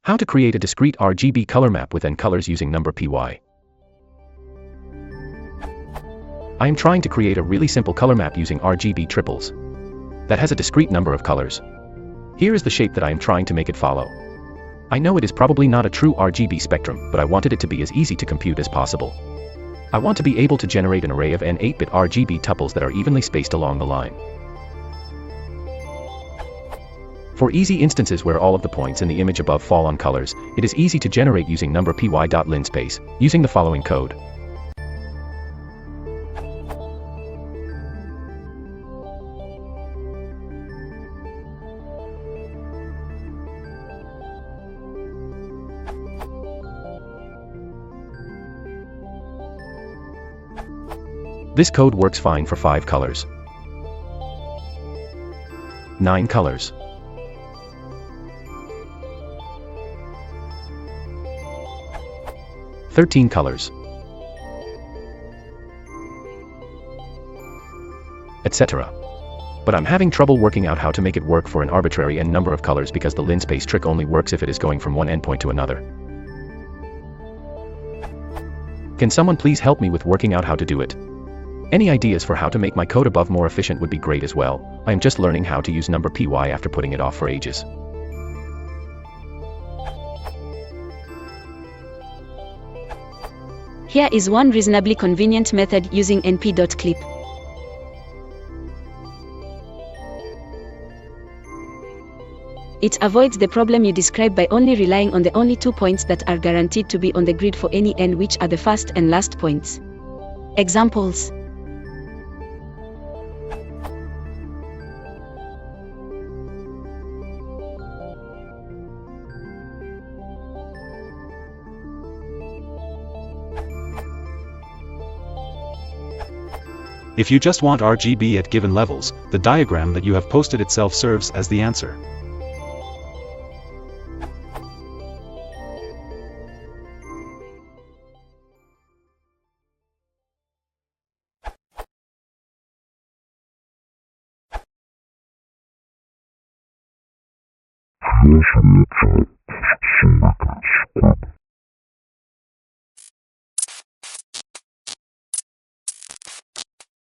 How to create a discrete RGB color map with N colors using Numpy. I am trying to create a really simple color map using RGB triples that has a discrete number of colors. Here is the shape that I am trying to make it follow. I know it is probably not a true RGB spectrum, but I wanted it to be as easy to compute as possible. I want to be able to generate an array of N 8-bit RGB tuples that are evenly spaced along the line. For easy instances where all of the points in the image above fall on colors, it is easy to generate using numpy.linspace, using the following code. This code works fine for 5 colors, 9 colors, 13 colors, etc. But I'm having trouble working out how to make it work for an arbitrary n number of colors because the linspace trick only works if it is going from one endpoint to another. Can someone please help me with working out how to do it? Any ideas for how to make my code above more efficient would be great as well. I am just learning how to use Numpy after putting it off for ages. Here is one reasonably convenient method using np.clip. It avoids the problem you described by only relying on the only 2 points that are guaranteed to be on the grid for any n, which are the first and last points. Examples. If you just want RGB at given levels, the diagram that you have posted itself serves as the answer. Yes,